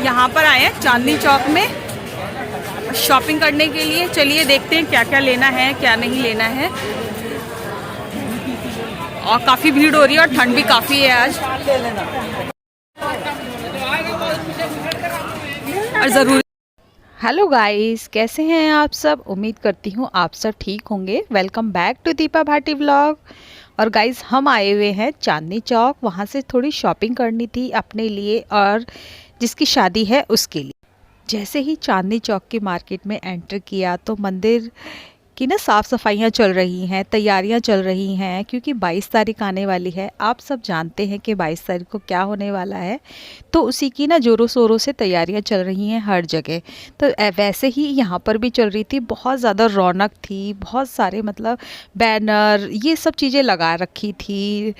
यहाँ पर आए हैं चांदनी चौक में शॉपिंग करने के लिए। चलिए देखते हैं क्या क्या लेना है क्या नहीं लेना है। और काफ़ी भीड़ हो रही है और ठंड भी काफ़ी है आज। और ज़रूर हेलो गाइस, कैसे हैं आप सब। उम्मीद करती हूँ आप सब ठीक होंगे। Welcome back to Deepa Bhati vlog. और गाइस हम आए हुए हैं चांदनी चौक। वहाँ से थोड़ी शॉपिंग करनी थी अपने लिए और जिसकी शादी है उसके लिए। जैसे ही चांदनी चौक की मार्केट में एंटर किया तो मंदिर की ना साफ़ सफाइयाँ चल रही हैं, तैयारियां चल रही हैं, क्योंकि 22 तारीख आने वाली है। आप सब जानते हैं कि 22 तारीख को क्या होने वाला है, तो उसी की ना ज़ोरों शोरों से तैयारियां चल रही हैं हर जगह। तो वैसे ही यहाँ पर भी चल रही थी। बहुत ज़्यादा रौनक थी, बहुत सारे मतलब बैनर ये सब चीज़ें लगा रखी थी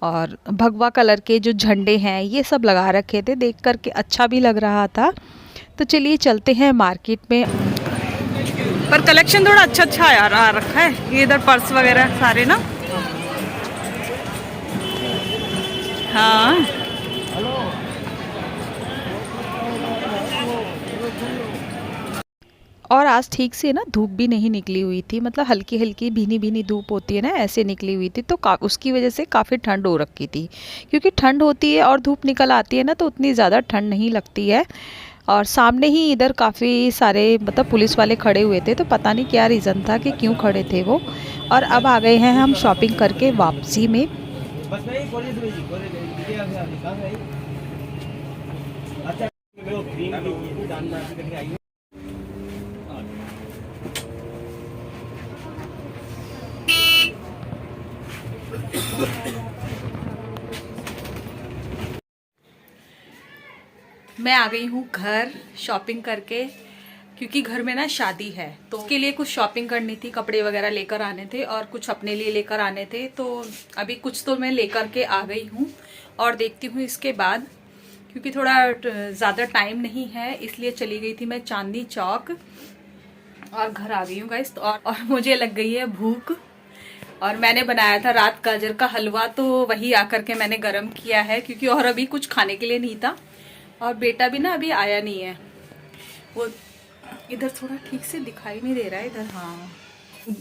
और भगवा कलर के जो झंडे हैं ये सब लगा रखे थे। देख कर के अच्छा भी लग रहा था। तो चलिए चलते हैं मार्केट में। पर कलेक्शन थोड़ा अच्छा अच्छा आ रखा है। ये इधर पर्स वगैरह सारे ना। हाँ और आज ठीक से ना धूप भी नहीं निकली हुई थी, मतलब हल्की हल्की भीनी भीनी धूप होती है ना, ऐसे निकली हुई थी। तो उसकी वजह से काफ़ी ठंड हो रखी थी। क्योंकि ठंड होती है और धूप निकल आती है ना तो उतनी ज़्यादा ठंड नहीं लगती है। और सामने ही इधर काफ़ी सारे मतलब पुलिस वाले खड़े हुए थे, तो पता नहीं क्या रीज़न था कि क्यों खड़े थे वो। और अब आ गए हैं हम शॉपिंग करके वापसी में। मैं आ गई हूँ घर शॉपिंग करके, क्योंकि घर में ना शादी है तो उसके लिए कुछ शॉपिंग करनी थी। कपड़े वगैरह लेकर आने थे और कुछ अपने लिए लेकर आने थे। तो अभी कुछ तो मैं लेकर के आ गई हूँ और देखती हूँ इसके बाद, क्योंकि थोड़ा ज़्यादा टाइम नहीं है इसलिए चली गई थी मैं चांदनी चौक और घर आ गई हूँ गाइस। और मुझे लग गई है भूख। और मैंने बनाया था रात गाजर का हलवा, तो वही आकर के मैंने गरम किया है, क्योंकि और अभी कुछ खाने के लिए नहीं था। और बेटा भी ना अभी आया नहीं है। वो इधर थोड़ा ठीक से दिखाई नहीं दे रहा है इधर। हाँ,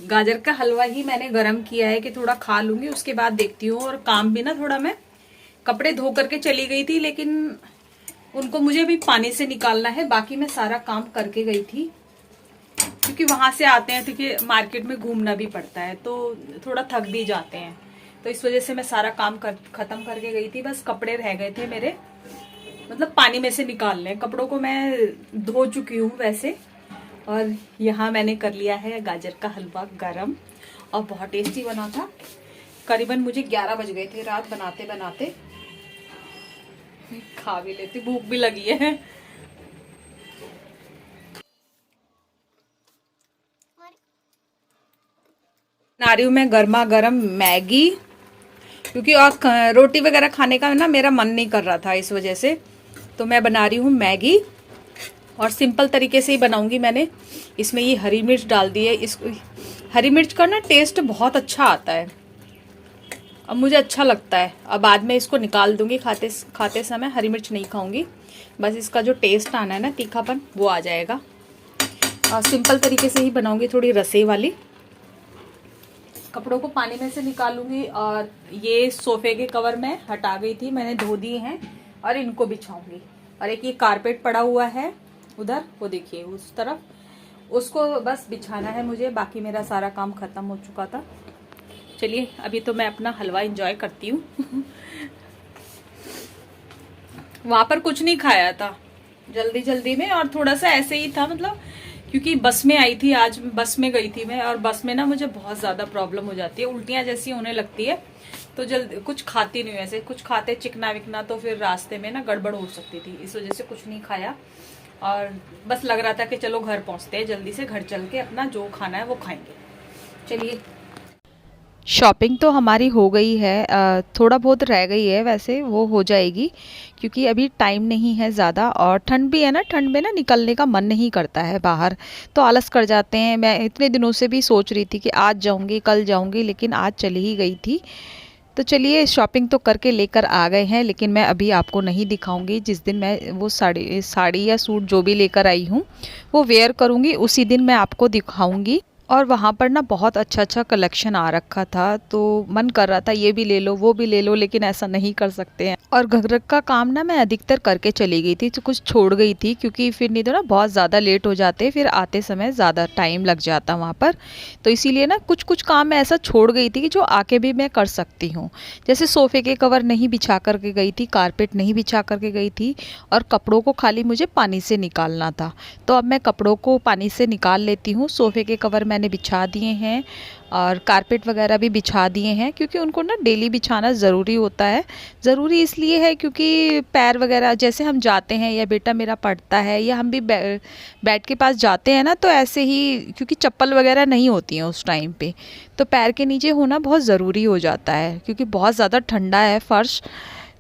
गाजर का हलवा ही मैंने गरम किया है कि थोड़ा खा लूंगी, उसके बाद देखती हूँ। और काम भी ना थोड़ा, मैं कपड़े धो करके चली गई थी लेकिन उनको मुझे भी पानी से निकालना है। बाकी मैं सारा काम करके गई थी, क्योंकि वहां से आते हैं तो मार्केट में घूमना भी पड़ता है तो थोड़ा थक भी जाते हैं। तो इस वजह से मैं सारा काम खत्म करके गई थी। बस कपड़े रह गए थे मेरे, मतलब पानी में से निकालने। कपड़ों को मैं धो चुकी हूँ वैसे। और यहाँ मैंने कर लिया है गाजर का हलवा गरम और बहुत टेस्टी बना था। करीबन मुझे 11 बज गए थे रात बनाते बनाते। खा भी लेती, भूख भी लगी है। बना रही हूँ मैं गर्मा गर्म मैगी, क्योंकि और रोटी वगैरह खाने का ना मेरा मन नहीं कर रहा था, इस वजह से तो मैं बना रही हूँ मैगी। और सिंपल तरीके से ही बनाऊंगी मैंने। इसमें ये हरी मिर्च डाल दी है। इसको हरी मिर्च का ना टेस्ट बहुत अच्छा आता है, अब मुझे अच्छा लगता है। अब बाद में इसको निकाल दूंगी, खाते समय हरी मिर्च नहीं खाऊंगी। बस इसका जो टेस्ट आना है ना, तीखापन, वो आ जाएगा। और सिंपल तरीके से ही बनाऊंगी, थोड़ी रसे वाली। कपड़ों को पानी में से निकालूंगी। और ये सोफे के कवर मैं हटा गई थी, मैंने धो दिए हैं और इनको बिछाऊंगी। और एक ये कारपेट पड़ा हुआ है उधर, वो देखिए उस तरफ, उसको बस बिछाना है मुझे। बाकी मेरा सारा काम खत्म हो चुका था। चलिए अभी तो मैं अपना हलवा एंजॉय करती हूँ। वहां पर कुछ नहीं खाया था, जल्दी जल्दी में, और थोड़ा सा ऐसे ही था, मतलब क्योंकि बस में आई थी आज, बस में गई थी मैं। और बस में ना मुझे बहुत ज्यादा प्रॉब्लम हो जाती है, उल्टियां जैसी होने लगती है। तो जल्दी कुछ खाती नहीं, ऐसे कुछ खाते चिकना विकना तो फिर रास्ते में ना गड़बड़ हो सकती थी, इस वजह से कुछ नहीं खाया। और बस लग रहा था कि चलो घर पहुंचते हैं जल्दी से, घर चल के अपना जो खाना है वो खाएंगे। चलिए शॉपिंग तो हमारी हो गई है, थोड़ा बहुत रह गई है, वैसे वो हो जाएगी क्योंकि अभी टाइम नहीं है ज़्यादा। और ठंड भी है ना, ठंड में ना निकलने का मन नहीं करता है बाहर, तो आलस कर जाते हैं। मैं इतने दिनों से भी सोच रही थी कि आज जाऊंगी कल जाऊंगी, लेकिन आज चली ही गई थी। तो चलिए शॉपिंग तो करके लेकर आ गए हैं, लेकिन मैं अभी आपको नहीं दिखाऊंगी। जिस दिन मैं वो साड़ी या सूट जो भी लेकर आई हूँ वो वेयर करूँगी, उसी दिन मैं आपको दिखाऊंगी। और वहाँ पर ना बहुत अच्छा अच्छा कलेक्शन आ रखा था, तो मन कर रहा था ये भी ले लो वो भी ले लो, लेकिन ऐसा नहीं कर सकते हैं। और घर का काम ना मैं अधिकतर करके चली गई थी, तो कुछ छोड़ गई थी, क्योंकि फिर नहीं तो ना बहुत ज़्यादा लेट हो जाते, फिर आते समय ज़्यादा टाइम लग जाता वहाँ पर। तो इसीलिए ना कुछ कुछ काम मैं ऐसा छोड़ गई थी कि जो आके भी मैं कर सकती हूँ। जैसे सोफ़े के कवर नहीं बिछा करके गई थी, कारपेट नहीं बिछा करके गई थी, और कपड़ों को खाली मुझे पानी से निकालना था। तो अब मैं कपड़ों को पानी से निकाल लेती हूँ। सोफ़े के कवर मैंने बिछा दिए हैं और कारपेट वगैरह भी बिछा दिए हैं, क्योंकि उनको ना डेली बिछाना ज़रूरी होता है। ज़रूरी इसलिए है क्योंकि पैर वगैरह जैसे हम जाते हैं या बेटा मेरा पढ़ता है या हम भी बेड के पास जाते हैं ना, तो ऐसे ही, क्योंकि चप्पल वगैरह नहीं होती हैं उस टाइम पे, तो पैर के नीचे होना बहुत ज़रूरी हो जाता है, क्योंकि बहुत ज़्यादा ठंडा है फर्श,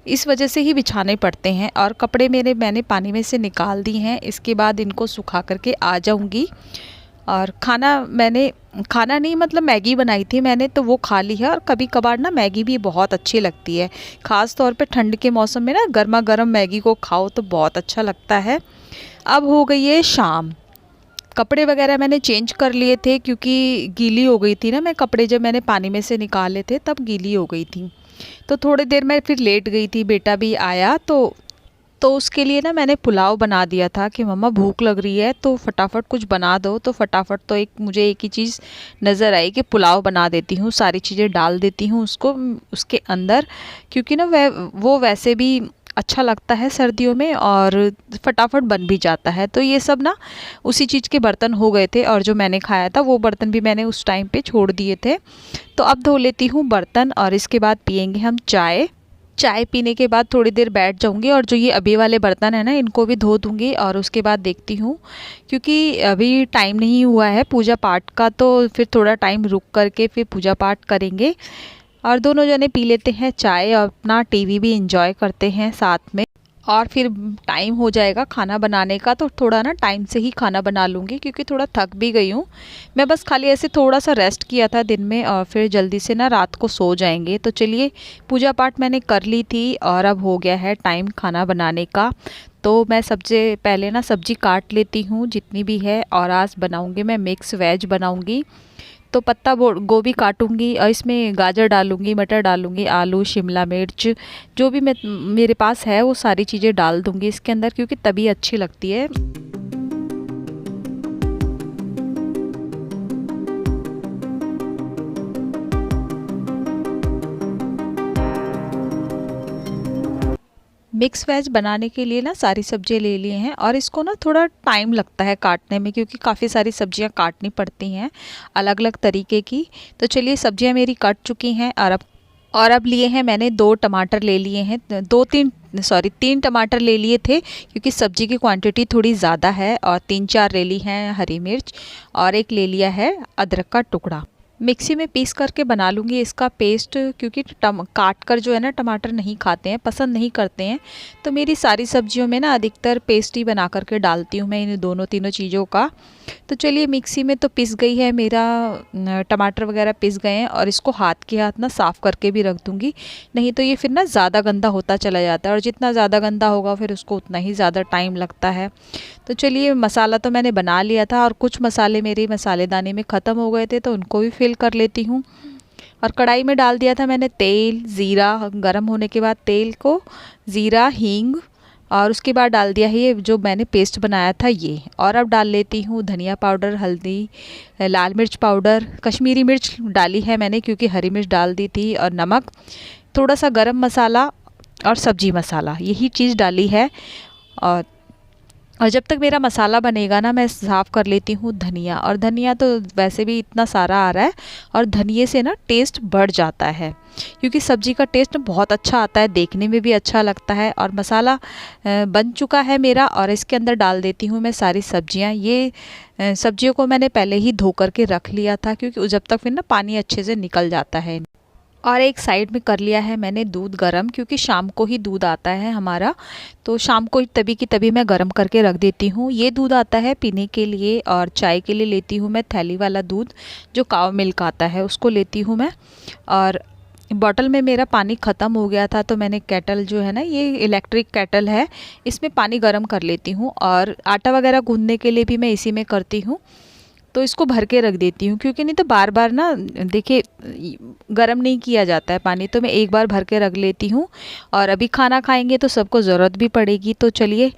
इस वजह से ही बिछाने पड़ते हैं। और कपड़े मैंने पानी में से निकाल दिए हैं। इसके बाद इनको सुखा करके आ जाऊंगी। और खाना नहीं, मतलब मैगी बनाई थी मैंने, तो वो खा ली है। और कभी कभार ना मैगी भी बहुत अच्छी लगती है, ख़ास तौर पे ठंड के मौसम में ना गर्मा गर्म मैगी को खाओ तो बहुत अच्छा लगता है। अब हो गई है शाम। कपड़े वगैरह मैंने चेंज कर लिए थे, क्योंकि गीली हो गई थी ना, मैं कपड़े जब मैंने पानी में से निकाले थे तब गीली हो गई थी। तो थोड़ी देर मैं फिर लेट गई थी, बेटा भी आया तो उसके लिए ना मैंने पुलाव बना दिया था कि मम्मा भूख लग रही है तो फटाफट कुछ बना दो। तो फटाफट तो मुझे एक ही चीज़ नज़र आई कि पुलाव बना देती हूँ, सारी चीज़ें डाल देती हूँ उसके अंदर, क्योंकि ना वो वैसे भी अच्छा लगता है सर्दियों में और फटाफट बन भी जाता है। तो ये सब ना उसी चीज़ के बर्तन हो गए थे, और जो मैंने खाया था वो बर्तन भी मैंने उस टाइम पे छोड़ दिए थे। तो अब धो लेती हूँ बर्तन, और इसके बाद पियेंगे हम चाय पीने के बाद थोड़ी देर बैठ जाऊंगी, और जो ये अभी वाले बर्तन है ना इनको भी धो दूंगी। और उसके बाद देखती हूँ, क्योंकि अभी टाइम नहीं हुआ है पूजा पाठ का, तो फिर थोड़ा टाइम रुक करके फिर पूजा पाठ करेंगे। और दोनों जने पी लेते हैं चाय और अपना टीवी भी एंजॉय करते हैं साथ में। और फिर टाइम हो जाएगा खाना बनाने का, तो थोड़ा ना टाइम से ही खाना बना लूँगी, क्योंकि थोड़ा थक भी गई हूँ मैं। बस खाली ऐसे थोड़ा सा रेस्ट किया था दिन में, और फिर जल्दी से ना रात को सो जाएंगे। तो चलिए, पूजा पाठ मैंने कर ली थी और अब हो गया है टाइम खाना बनाने का। तो मैं सबसे पहले ना सब्ज़ी काट लेती हूँ जितनी भी है, और आज बनाऊँगी मैं मिक्स वेज बनाऊँगी। तो पत्ता गोभी काटूंगी और इसमें गाजर डालूंगी, मटर डालूंगी, आलू, शिमला मिर्च, जो भी मेरे पास है वो सारी चीज़ें डाल दूंगी इसके अंदर, क्योंकि तभी अच्छी लगती है। मिक्स वेज बनाने के लिए ना सारी सब्जियां ले लिए हैं, और इसको ना थोड़ा टाइम लगता है काटने में, क्योंकि काफ़ी सारी सब्जियां काटनी पड़ती हैं अलग अलग तरीके की। तो चलिए, सब्जियां मेरी कट चुकी हैं, और अब लिए हैं मैंने 2 टमाटर ले लिए हैं, 3 टमाटर ले लिए थे, क्योंकि सब्जी की क्वांटिटी थोड़ी ज़्यादा है। और 3-4 ले ली हैं हरी मिर्च, और एक ले लिया है अदरक का टुकड़ा। मिक्सी में पीस करके बना लूँगी इसका पेस्ट, क्योंकि काट कर जो है ना टमाटर नहीं खाते हैं, पसंद नहीं करते हैं। तो मेरी सारी सब्जियों में ना अधिकतर पेस्ट ही बना करके डालती हूँ मैं इन तीनों चीज़ों का। तो चलिए, मिक्सी में तो पिस गई है मेरा, टमाटर वगैरह पिस गए हैं, और इसको हाथ के हाथ ना साफ़ करके भी रख दूँगी, नहीं तो ये फिर ना ज़्यादा गंदा होता चला जाता है, और जितना ज़्यादा गंदा होगा फिर उसको उतना ही ज़्यादा टाइम लगता है। तो चलिए, मसाला तो मैंने बना लिया था, और कुछ मसाले मेरे मसालेदानी में ख़त्म हो गए थे, तो उनको भी फिल कर लेती हूँ। और कढ़ाई में डाल दिया था मैंने तेल, ज़ीरा, गरम होने के बाद तेल को ज़ीरा, हींग, और उसके बाद डाल दिया है ये जो मैंने पेस्ट बनाया था ये। और अब डाल लेती हूँ धनिया पाउडर, हल्दी, लाल मिर्च पाउडर, कश्मीरी मिर्च डाली है मैंने क्योंकि हरी मिर्च डाल दी थी, और नमक, थोड़ा सा गरम मसाला और सब्जी मसाला, यही चीज़ डाली है। और जब तक मेरा मसाला बनेगा ना, मैं साफ़ कर लेती हूँ धनिया। और धनिया तो वैसे भी इतना सारा आ रहा है, और धनिये से ना टेस्ट बढ़ जाता है, क्योंकि सब्ज़ी का टेस्ट बहुत अच्छा आता है, देखने में भी अच्छा लगता है। और मसाला बन चुका है मेरा, और इसके अंदर डाल देती हूँ मैं सारी सब्जियाँ। ये सब्जियों को मैंने पहले ही धो करके रख लिया था, क्योंकि जब तक फिर ना पानी अच्छे से निकल जाता है। और एक साइड में कर लिया है मैंने दूध गरम, क्योंकि शाम को ही दूध आता है हमारा, तो शाम को तभी की तभी मैं गरम करके रख देती हूँ। ये दूध आता है पीने के लिए, और चाय के लिए लेती हूँ मैं थैली वाला दूध, जो काव मिल्क आता है उसको लेती हूँ मैं। और बॉटल में मेरा पानी ख़त्म हो गया था, तो मैंने केटल जो है ना, ये इलेक्ट्रिक केटल है, इसमें पानी गर्म कर लेती हूँ। और आटा वगैरह गूँधने के लिए भी मैं इसी में करती हूँ। तो इसको भर के रख देती हूँ, क्योंकि नहीं तो बार बार ना देखिए गर्म नहीं किया जाता है पानी, तो मैं एक बार भर के रख लेती हूँ। और अभी खाना खाएंगे तो सबको ज़रूरत भी पड़ेगी। तो चलिए,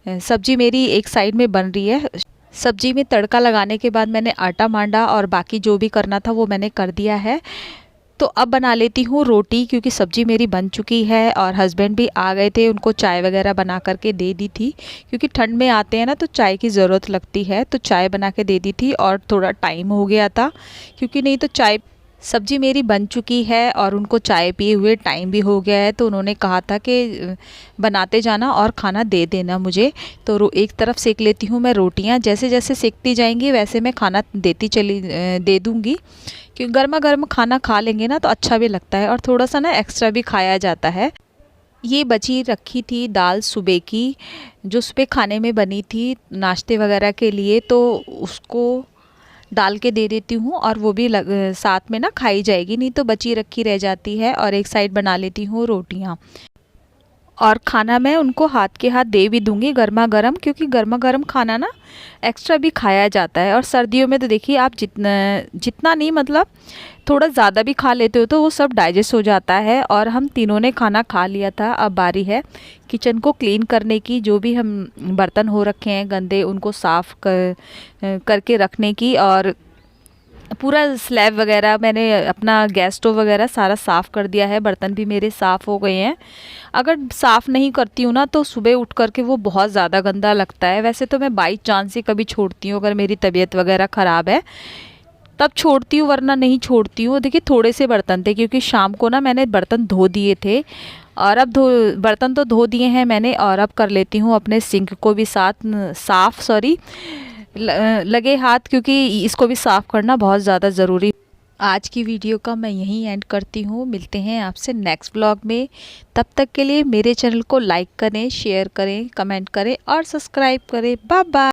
सब्जी मेरी एक साइड में बन रही है। सब्जी में तड़का लगाने के बाद मैंने आटा मांडा और बाकी जो भी करना था वो मैंने कर दिया है। तो अब बना लेती हूँ रोटी, क्योंकि सब्जी मेरी बन चुकी है और हस्बैंड भी आ गए थे, उनको चाय वगैरह बना करके दे दी थी, क्योंकि ठंड में आते हैं ना तो चाय की ज़रूरत लगती है। तो चाय बना के दे दी थी और थोड़ा टाइम हो गया था, क्योंकि नहीं तो चाय सब्जी मेरी बन चुकी है और उनको चाय पिए हुए टाइम भी हो गया है। तो उन्होंने कहा था कि बनाते जाना और खाना दे देना मुझे। तो एक तरफ सेक लेती हूँ मैं रोटियाँ, जैसे जैसे सेकती जाएंगी वैसे मैं खाना दे दूँगी, क्योंकि गर्मा गर्म खाना खा लेंगे ना तो अच्छा भी लगता है और थोड़ा सा ना एक्स्ट्रा भी खाया जाता है। ये बची रखी थी दाल सुबह की, जो सुबह खाने में बनी थी नाश्ते वगैरह के लिए, तो उसको डाल के दे देती हूँ और वो भी साथ में ना खाई जाएगी, नहीं तो बची रखी रह जाती है। और एक साइड बना लेती हूँ रोटियाँ, और खाना मैं उनको हाथ के हाथ दे भी दूंगी गर्मा गर्म, क्योंकि गर्मा गर्म खाना ना एक्स्ट्रा भी खाया जाता है। और सर्दियों में तो देखिए आप जितना नहीं, मतलब थोड़ा ज़्यादा भी खा लेते हो तो वो सब डाइजेस्ट हो जाता है। और हम तीनों ने खाना खा लिया था। अब बारी है किचन को क्लीन करने की, जो भी हम बर्तन हो रखे हैं गंदे उनको साफ़ करके रखने की। और पूरा स्लैब वगैरह मैंने अपना गैस स्टोव वगैरह सारा साफ़ कर दिया है, बर्तन भी मेरे साफ़ हो गए हैं। अगर साफ़ नहीं करती हूँ ना तो सुबह उठ करके वो बहुत ज़्यादा गंदा लगता है। वैसे तो मैं बाई चांस ही कभी छोड़ती हूँ, अगर मेरी तबीयत वगैरह ख़राब है तब छोड़ती हूँ, वरना नहीं छोड़ती हूँ। देखिए थोड़े से बर्तन थे, क्योंकि शाम को ना मैंने बर्तन धो दिए थे, और अब बर्तन तो धो दिए हैं मैंने। और अब कर लेती हूँ अपने सिंक को भी साफ़ लगे हाथ, क्योंकि इसको भी साफ़ करना बहुत ज़्यादा ज़रूरी। आज की वीडियो का मैं यहीं एंड करती हूँ। मिलते हैं आपसे नेक्स्ट ब्लॉग में। तब तक के लिए मेरे चैनल को लाइक करें, शेयर करें, कमेंट करें और सब्सक्राइब करें। Bye bye.